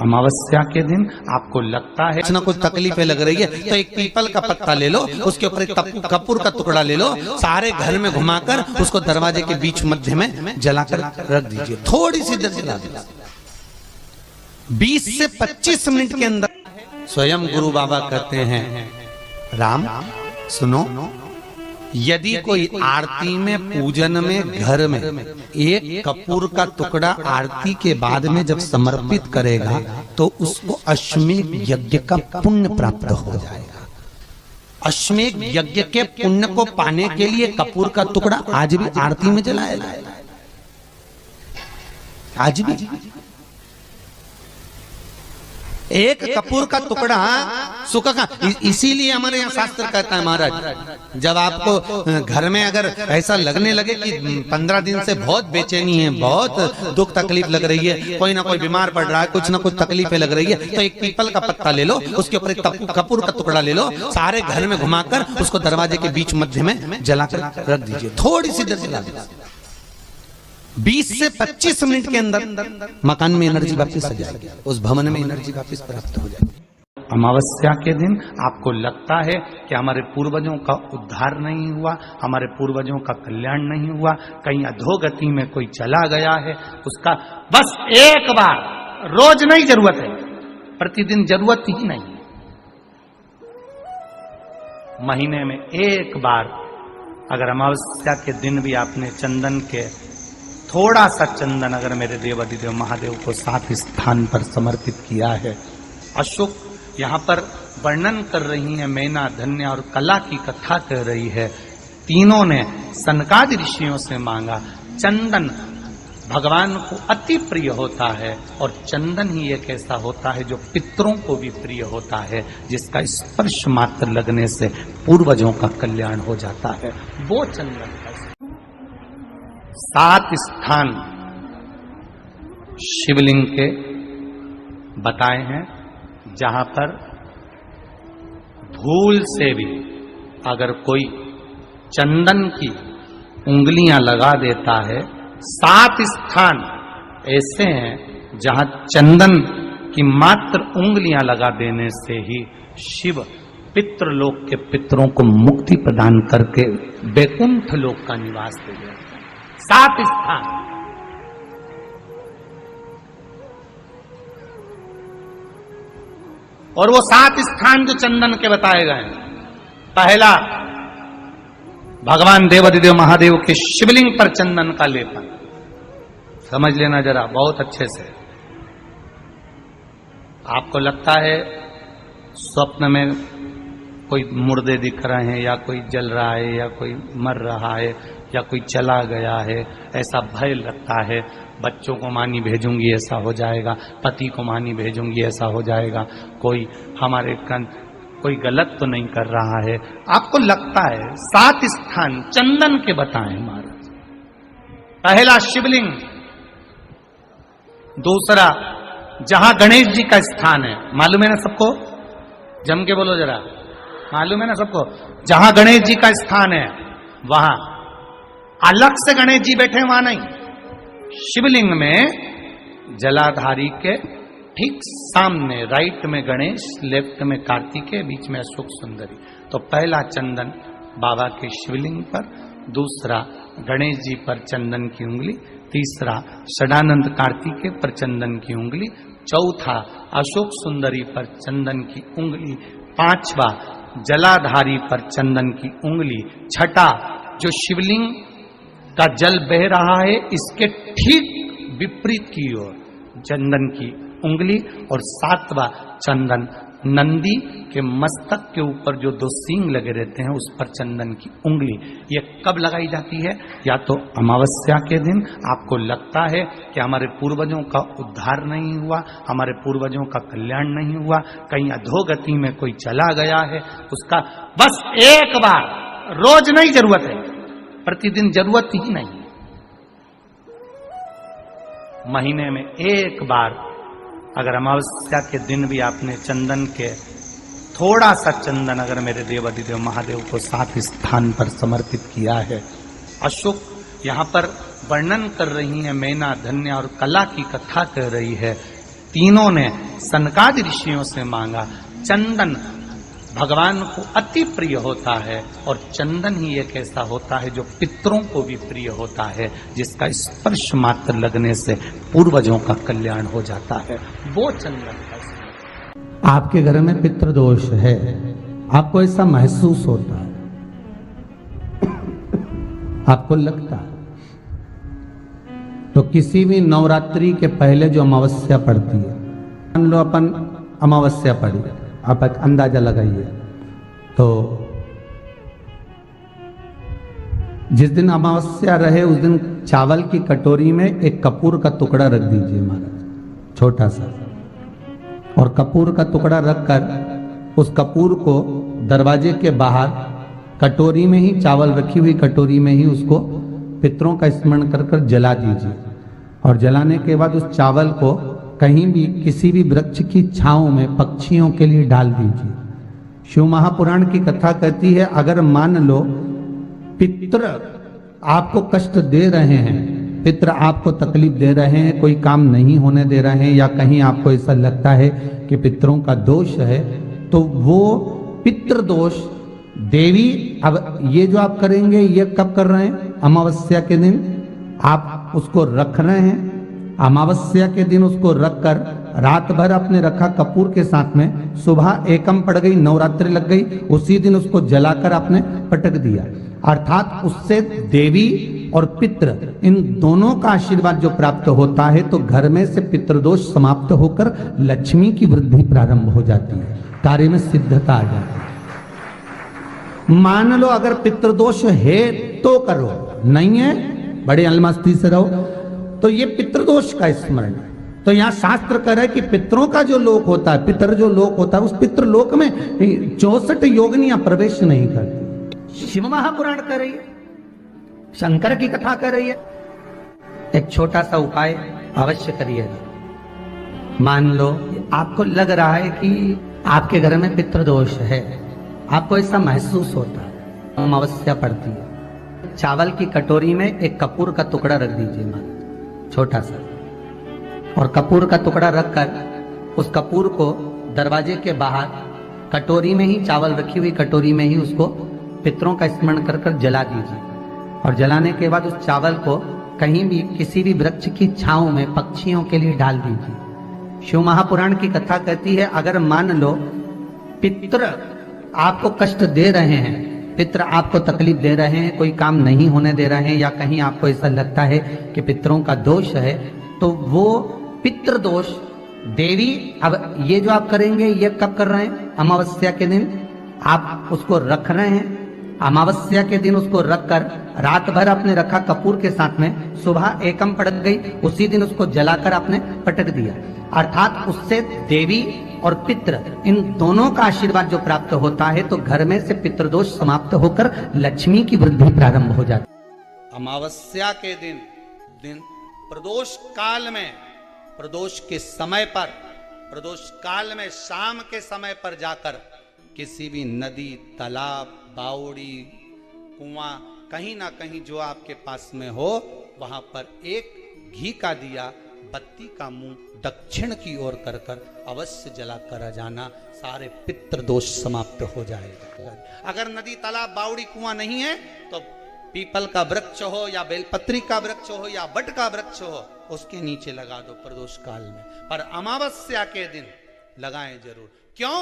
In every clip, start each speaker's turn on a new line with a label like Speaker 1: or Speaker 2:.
Speaker 1: अमावस्या के दिन आपको लगता है
Speaker 2: कुछ ना कुछ तकलीफें लग रही है तो एक पीपल का पत्ता ले लो, उसके ऊपर एक कपूर का टुकड़ा ले लो, सारे घर में घुमाकर उसको दरवाजे के बीच मध्य में जलाकर रख दीजिए, थोड़ी सी देर जला दीजिए। 20 से 25 मिनट के अंदर स्वयं गुरु बाबा कहते हैं, राम सुनो, यदि कोई आरती में पुजन में घर में एक कपूर का टुकड़ा आरती के बाद में जब समर्पित करेगा तो उसको अश्वमेध यज्ञ का पुण्य प्राप्त हो जाएगा। अश्वमेध यज्ञ के पुण्य को पाने के लिए कपूर का टुकड़ा आज भी आरती में जलाया जाएगा, आज भी। एक कपूर का टुकड़ा सूखा का, इसीलिए हमारे यहाँ शास्त्र कहता है महाराज, जब आपको घर में अगर ऐसा लगने लगे कि 15 दिन से बहुत बेचैनी है, बहुत दुख तकलीफ लग रही है, कोई ना कोई बीमार पड़ रहा है, कुछ ना कुछ तकलीफें लग रही है, तो एक पीपल का पत्ता ले लो, उसके ऊपर एक कपूर का टुकड़ा ले लो, सारे घर में घुमाकर उसको दरवाजे के बीच मध्य में जलाकर रख दीजिए, थोड़ी सी देर जला दीजिए। 20 से 25 मिनट के अंदर मकान में एनर्जी वापस आ जाएगी, उस भवन में एनर्जी वापस प्राप्त हो जाएगी।
Speaker 1: अमावस्या के दिन आपको लगता है कि हमारे पूर्वजों का उद्धार नहीं हुआ, हमारे पूर्वजों का कल्याण नहीं हुआ, कहीं अधोगति में कोई चला गया है, उसका बस एक बार, रोज नहीं जरूरत है, प्रतिदिन जरूरत ही नहीं, महीने में एक बार अगर अमावस्या के दिन भी आपने चंदन के थोड़ा सा चंदन अगर मेरे देवाधिदेव महादेव को 7 स्थान पर समर्पित किया है। अशोक यहाँ पर वर्णन कर रही है, मैना, धन्य और कला की कथा कर रही है। तीनों ने सनकादि ऋषियों से मांगा। चंदन भगवान को अति प्रिय होता है और चंदन ही एक ऐसा होता है जो पितरों को भी प्रिय होता है, जिसका स्पर्श मात्र लगने से पूर्वजों का कल्याण हो जाता है, वो चंदन का 7 स्थान शिवलिंग के बताए हैं, जहां पर भूल से भी अगर कोई चंदन की उंगलियां लगा देता है, 7 स्थान ऐसे हैं जहां चंदन की मात्र उंगलियां लगा देने से ही शिव पितृलोक के पितरों को मुक्ति प्रदान करके वैकुंठ लोक का निवास दे देते हैं। 7 स्थान। और वो 7 स्थान जो चंदन के बताए गए, पहला भगवान देवाधिदेव महादेव के शिवलिंग पर चंदन का लेपन, समझ लेना जरा बहुत अच्छे से। आपको लगता है स्वप्न में कोई मुर्दे दिख रहे हैं, या कोई जल रहा है, या कोई मर रहा है, या कोई चला गया है, ऐसा भय लगता है, बच्चों को मानी भेजूंगी ऐसा हो जाएगा, पति को मानी भेजूंगी ऐसा हो जाएगा, कोई हमारे कोई गलत तो नहीं कर रहा है, आपको लगता है। 7 स्थान चंदन के बताएं महाराज। पहला शिवलिंग, दूसरा जहां गणेश जी का स्थान है, मालूम है ना सबको, जम के बोलो जरा, मालूम है ना सबको, जहां गणेश जी का स्थान है वहां अलग से गणेश जी बैठे, वहां नहीं, शिवलिंग में जलाधारी के ठीक सामने, राइट में गणेश, लेफ्ट में कार्तिकेय, बीच में अशोक सुंदरी। तो पहला चंदन बाबा के शिवलिंग पर, दूसरा गणेश जी पर चंदन की उंगली, तीसरा षडानंद कार्तिकेय पर चंदन की उंगली, चौथा अशोक सुंदरी पर चंदन की उंगली, पांचवा जलाधारी पर चंदन की उंगली, छठा जो शिवलिंग का जल बह रहा है इसके ठीक विपरीत की ओर चंदन की उंगली, और 7वां चंदन नंदी के मस्तक के ऊपर जो 2 सींग लगे रहते हैं उस पर चंदन की उंगली। ये कब लगाई जाती है? या तो अमावस्या के दिन आपको लगता है कि हमारे पूर्वजों का उद्धार नहीं हुआ, हमारे पूर्वजों का कल्याण नहीं हुआ, कहीं अधोगति में कोई चला गया है, उसका बस एक बार, रोज नहीं जरूरत है, प्रतिदिन जरूरत ही नहीं, महीने में एक बार अगर अमावस्या के दिन भी आपने चंदन के थोड़ा सा चंदन अगर मेरे देवाधिदेव महादेव को 7 स्थान पर समर्पित किया है। अशोक यहाँ पर वर्णन कर रही है, मैना, धन्य और कला की कथा कर रही है। तीनों ने सनकादि ऋषियों से मांगा। चंदन भगवान को अति प्रिय होता है और चंदन ही एक ऐसा होता है जो पितरों को भी प्रिय होता है, जिसका स्पर्श मात्र लगने से पूर्वजों का कल्याण हो जाता है, वो चंदन का।
Speaker 2: आपके घर में पितृदोष है, आपको ऐसा महसूस होता है, आपको लगता है, तो किसी भी नवरात्रि के पहले जो अमावस्या पड़ती है, मान लो अपन अमावस्या पड़ी, आप एक अंदाजा लगाइए, तो जिस दिन अमावस्या रहे उस दिन चावल की कटोरी में एक कपूर का टुकड़ा रख दीजिए महाराज, छोटा सा, और कपूर का टुकड़ा रखकर उस कपूर को दरवाजे के बाहर कटोरी में ही, चावल रखी हुई कटोरी में ही उसको पितरों का स्मरण कर कर जला दीजिए। और जलाने के बाद उस चावल को कहीं भी किसी भी वृक्ष की छांव में पक्षियों के लिए डाल दीजिए। शिव महापुराण की कथा कहती है, अगर मान लो पितृ आपको कष्ट दे रहे हैं, पितृ आपको तकलीफ दे रहे हैं, कोई काम नहीं होने दे रहे हैं, या कहीं आपको ऐसा लगता है कि पितरों का दोष है, तो वो पितृदोष देवी, अब ये जो आप करेंगे ये कब कर रहे हैं? अमावस्या के दिन आप उसको रख रहे हैं। अमावस्या के दिन उसको रखकर रात भर अपने रखा कपूर के साथ में, सुबह एकम पड़ गई, नवरात्रि लग गई, उसी दिन उसको जलाकर आपने पटक दिया। अर्थात उससे देवी और पितृ इन दोनों का आशीर्वाद जो प्राप्त होता है, तो घर में से पितृदोष समाप्त होकर लक्ष्मी की वृद्धि प्रारंभ हो जाती है, कार्य में सिद्धता आ जाती है। मान लो अगर पितृदोष है तो करो, नहीं है बड़े अलमस्ती से रहो, तो ये पितृदोष का स्मरण। तो यहाँ शास्त्र कह रहा है कि पितरों का जो लोक होता है, पितर जो लोक होता है, उस पितृलोक में 64 योगिनियां प्रवेश नहीं करती। शिव महापुराण कर रही है, शंकर की कथा कर रही है। एक छोटा सा उपाय अवश्य करिए। मान लो आपको लग रहा है कि आपके घर में पितृदोष है, आपको ऐसा महसूस होता है, अमावस्या पड़ती है, चावल की कटोरी में एक कपूर का टुकड़ा रख दीजिए मान, छोटा सा, और कपूर का टुकड़ा रखकर उस कपूर को दरवाजे के बाहर कटोरी में ही, चावल रखी हुई कटोरी में ही उसको पितरों का स्मरण कर कर जला दीजिए। और जलाने के बाद उस चावल को कहीं भी किसी भी वृक्ष की छांव में पक्षियों के लिए डाल दीजिए। शिव महापुराण की कथा कहती है, अगर मान लो पितृ आपको कष्ट दे रहे हैं, पितृ आपको तकलीफ दे रहे हैं, कोई काम नहीं होने दे रहे हैं, या कहीं आपको ऐसा लगता है कि पितरों का दोष है, तो वो पितृदोष देवी, अब ये जो आप करेंगे ये कब कर रहे हैं? अमावस्या के दिन आप उसको रख रहे हैं। अमावस्या के दिन उसको रखकर रात भर आपने रखा कपूर के साथ में, सुबह एकम पड़ गई, उसी दिन उसको जलाकर आपने पटक दिया। अर्थात उससे देवी और पितृ इन दोनों का आशीर्वाद जो प्राप्त होता है, तो घर में से पितृदोष समाप्त होकर लक्ष्मी की वृद्धि प्रारंभ हो जाती है।
Speaker 1: अमावस्या के दिन प्रदोष काल में, प्रदोष के समय पर, प्रदोष काल में शाम के समय पर जाकर किसी भी नदी, तालाब, बावड़ी, कुआं, कहीं ना कहीं जो आपके पास में हो, वहां पर एक घी का दिया, बत्ती का मुंह दक्षिण की ओर कर कर अवश्य जला कर जाना, सारे पितृदोष समाप्त हो जाएगा। अगर नदी, तालाब, बावड़ी, कुआं नहीं है तो पीपल का वृक्ष हो या बेलपत्री का वृक्ष हो या बट का वृक्ष हो, उसके नीचे लगा दो प्रदोष काल में। पर अमावस्या के दिन लगाएं जरूर। क्यों?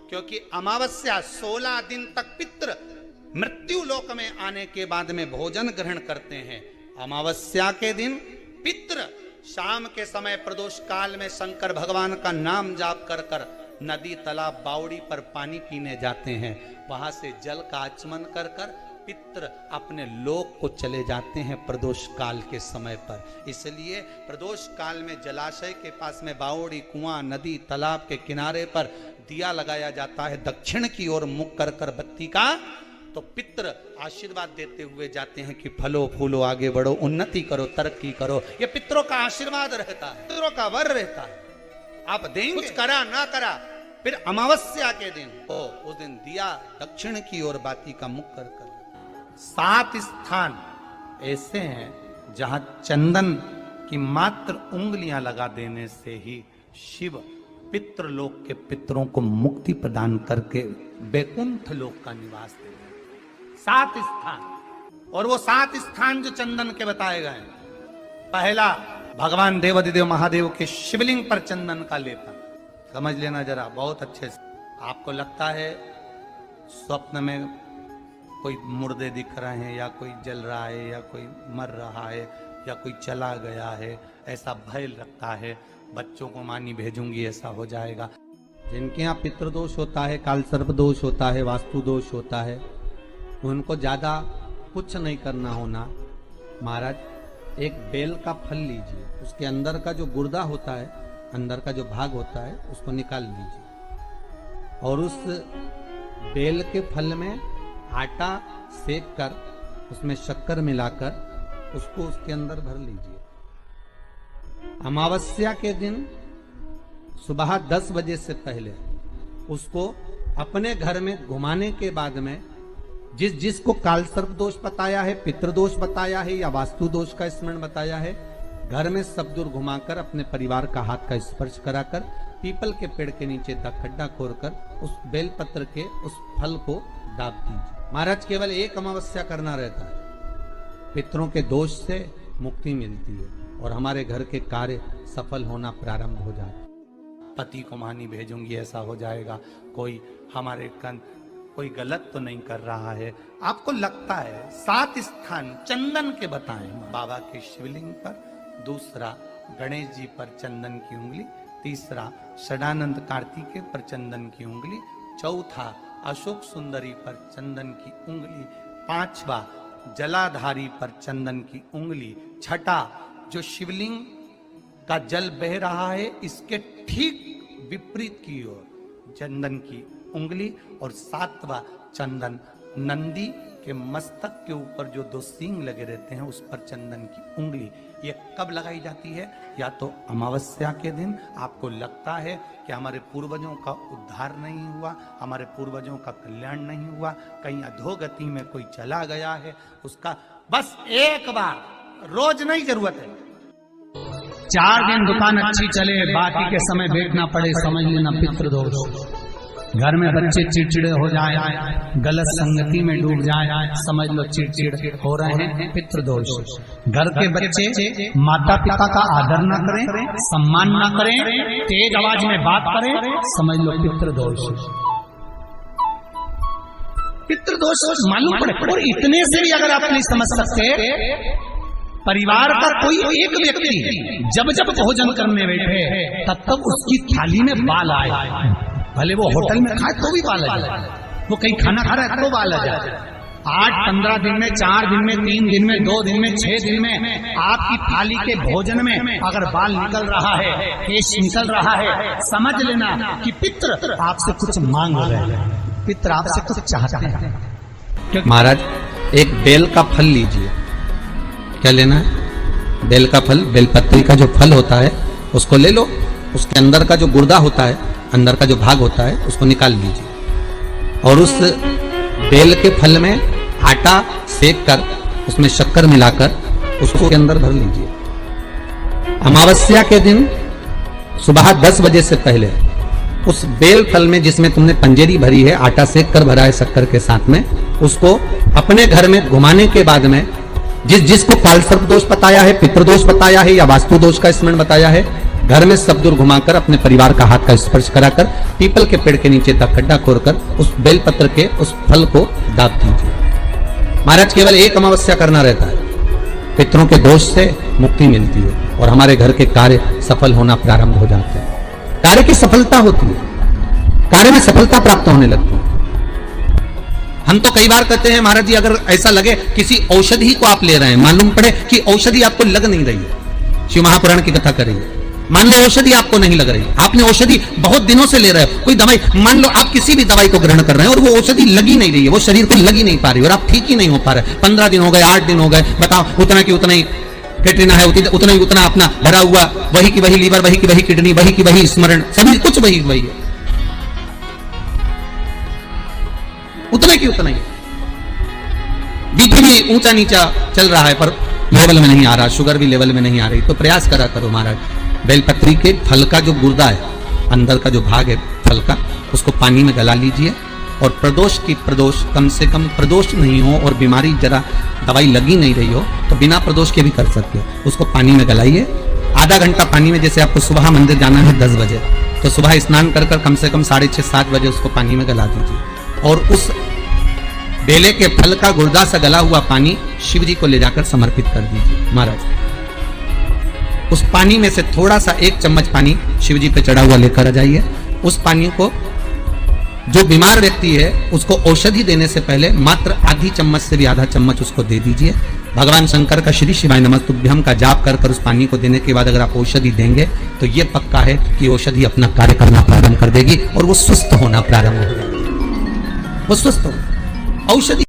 Speaker 1: क्योंकि अमावस्या 16 दिन तक पितृ मृत्यु लोक में आने के बाद में भोजन ग्रहण करते हैं। अमावस्या के दिन पितृ शाम के समय प्रदोष काल में शंकर भगवान का नाम जाप कर कर नदी, तालाब, बावड़ी पर पानी पीने जाते हैं। वहां से जल का आचमन कर कर पितृ अपने लोक को चले जाते हैं प्रदोष काल के समय पर। इसलिए प्रदोष काल में जलाशय के पास में बावड़ी, कुआं, नदी, तालाब के किनारे पर दिया लगाया जाता है दक्षिण की ओर मुख कर कर बत्ती का, तो पितृ आशीर्वाद देते हुए जाते हैं कि फलो फूलो, आगे बढ़ो, उन्नति करो, तरक्की करो। ये पितरों का आशीर्वाद रहता है, पितरों का वर रहता है। आप देंगे, कुछ करा ना करा, फिर अमावस्या के दिन उस दिन दिया दक्षिण की ओर बाती का मुख कर कर। 7 स्थान ऐसे हैं जहां चंदन की मात्र उंगलियां लगा देने से ही शिव पितृलोक के पितरों को मुक्ति प्रदान करके वैकुंठ लोक का निवास दे रहे। 7 स्थान, और वो 7 स्थान जो चंदन के बताए गए, पहला भगवान देवाधिदेव महादेव के शिवलिंग पर चंदन का लेपन। समझ लेना जरा बहुत अच्छे से। आपको लगता है स्वप्न में कोई मुर्दे दिख रहे हैं, या कोई जल रहा है, या कोई मर रहा है, या कोई चला गया है, ऐसा भय लगता है। बच्चों को मानी भेजूंगी ऐसा हो जाएगा।
Speaker 2: जिनके यहाँ पितृदोष होता है, काल सर्प दोष होता है, वास्तु दोष होता है, उनको ज्यादा कुछ नहीं करना होना। महाराज एक बेल का फल लीजिए, उसके अंदर का जो गुर्दा होता है, अंदर का जो भाग होता है, उसको निकाल लीजिए और उस बेल के फल में आटा सेक कर उसमें शक्कर मिलाकर उसको उसके अंदर भर लीजिए। अमावस्या के दिन सुबह 10 बजे से पहले उसको अपने घर में घुमाने के बाद में जिसको काल सर्प दोष बताया है, पितृदोष बताया है, या वास्तु दोष का स्मरण बताया है, घर में सब दूर घुमाकर अपने परिवार का हाथ का स्पर्श कराकर पीपल के पेड़ के नीचे का खड्डा खोदकर उस बेलपत्र के उस फल को दाब दीजिए। महाराज केवल एक अमावस्या करना रहता है, पितरों के दोष से मुक्ति मिलती है और हमारे घर के कार्य सफल होना प्रारंभ हो जाता है।
Speaker 1: पति को मानी भेजूंगी ऐसा हो जाएगा। कोई हमारे कोई गलत तो नहीं कर रहा है। आपको लगता है 7 स्थान चंदन के बताएं, बाबा के शिवलिंग पर, दूसरा गणेश जी पर चंदन की उंगली, तीसरा षडानंद कार्तिकेय पर चंदन की उंगली, चौथा अशोक सुंदरी पर चंदन की उंगली, 5वां जलाधारी पर चंदन की उंगली, छठा जो शिवलिंग का जल बह रहा है इसके ठीक विपरीत की ओर चंदन की उंगली, और 7वां चंदन नंदी के मस्तक के ऊपर जो 2 सींग लगे रहते हैं उस पर चंदन की उंगली। ये कब लगाई जाती है? या तो अमावस्या के दिन। आपको लगता है कि हमारे पूर्वजों का उद्धार नहीं हुआ, हमारे पूर्वजों का कल्याण नहीं हुआ, कहीं अधोगति में कोई चला गया है, उसका बस एक बार, रोज नहीं जरूरत है,
Speaker 3: 4 दिन दुकान अच्छी चले, बाकी के समय देखना पड़े, समझ लेना पितृदोष। घर में बच्चे चिड़चिड़े हो जाए, गलत संगति में डूब जाए, समझ लो चिड़चिड़ हो रहे हैं, पितृदोष। घर के बच्चे माता पिता का आदर न करें, सम्मान न करें, तेज आवाज में बात करें, समझ लो पितृदोष। पितृदोष मालूम पड़े। और इतने से भी अगर आप नहीं समझ सकते, परिवार का कोई एक व्यक्ति जब जब भोजन करने बैठे तब तब उसकी थाली में बाल आए, भले वो होटल में खाए तो भी बाल आ जाए, वो कहीं खाना खा रहा है तो बाल आ जाए। 8-15 दिन में, 4 दिन में, 3 दिन में, 2 दिन में, 6 दिन में आपकी थाली के भोजन में अगर बाल निकल रहा है, केश निकल रहा है, समझ लेना कि पितृ आपसे कुछ मांग रहे हैं, पितृ आपसे कुछ चाहते हैं।
Speaker 2: महाराज एक बेल का फल लीजिए। क्या लेना है? बेल का फल, बेलपत्री का जो फल होता है उसको ले लो, उसके अंदर का जो गुर्दा होता है, अंदर का जो भाग होता है, उसको निकाल लीजिए और उस बेल के फल में आटा सेक कर उसमें शक्कर मिलाकर उसको के अंदर भर लीजिए। अमावस्या के दिन सुबह 10 बजे से पहले उस बेल फल में जिसमें तुमने पंजेरी भरी है, आटा सेक कर भरा है शक्कर के साथ में, उसको अपने घर में घुमाने के बाद में जिसको काल सर्प दोष बताया है, पितृदोष बताया है, या वास्तु दोष का स्मरण बताया है, घर में सब दूर घुमाकर अपने परिवार का हाथ का स्पर्श कराकर पीपल के पेड़ के नीचे तक खड्डा खोदकर उस बेलपत्र के उस फल को दाब दीजिए। महाराज केवल एक अमावस्या करना रहता है, पितरों के दोष से मुक्ति मिलती है और हमारे घर के कार्य सफल होना प्रारंभ हो जाते हैं। कार्य की सफलता होती है, कार्य में सफलता प्राप्त होने लगती है। हम तो कई बार कहते हैं महाराज जी, अगर ऐसा लगे किसी औषधि को आप ले रहे हैं, मालूम पड़े कि औषधि आपको लग नहीं रही है, शिव महापुराण की कथा कर रही है, मान लो औषधि आपको नहीं लग रही, आपने औषधि बहुत दिनों से ले रहे हो, कोई दवाई, मान लो आप किसी भी दवाई को ग्रहण कर रहे हैं और वो औषधि लगी नहीं रही है, वो शरीर को लगी नहीं पा रही और आप ठीक ही नहीं हो पा रहे, 15 दिन हो गए, 8 दिन हो गए, बताओ उतना की उतना ही कैटरीना है, उतना ही उतना अपना भरा हुआ, वही की वही लीवर, वही की वही किडनी, वही की वही स्मरण, सभी कुछ वही वही है, उतना की उतना ही। बीपी भी ऊंचा नीचा चल रहा है पर लेवल में नहीं आ रहा, शुगर भी लेवल में नहीं आ रही, तो प्रयास करा करो महाराज, बेलपत्री के फल का जो गुर्दा है, अंदर का जो भाग है फल का, उसको पानी में गला लीजिए और प्रदोष कम से कम प्रदोष नहीं हो और बीमारी जरा दवाई लगी नहीं रही हो तो बिना प्रदोष के भी कर सकते हो। उसको पानी में गलाइए आधा घंटा पानी में। जैसे आपको सुबह मंदिर जाना है 10 बजे, तो सुबह स्नान कर कम से कम 6:30-7 बजे उसको पानी में गला दीजिए और उस बेले के फल का गुर्दा से गला हुआ पानी शिव जी को ले जाकर समर्पित कर दीजिए। महाराज उस पानी में से थोड़ा सा 1 चम्मच पानी शिव जी पे चढ़ा हुआ लेकर आ जाइए। उस पानी को जो बीमार व्यक्ति है उसको औषधि देने से पहले मात्र आधी चम्मच से भी आधा चम्मच उसको दे दीजिए। भगवान शंकर का श्री शिवाय नमस्तुभ्यम का जाप कर उस पानी को देने के बाद अगर आप औषधि देंगे तो ये पक्का है कि औषधि अपना कार्य करना प्रारंभ कर देगी और वो स्वस्थ होना प्रारंभ हो जाएगी। वो स्वस्थ हो औषधि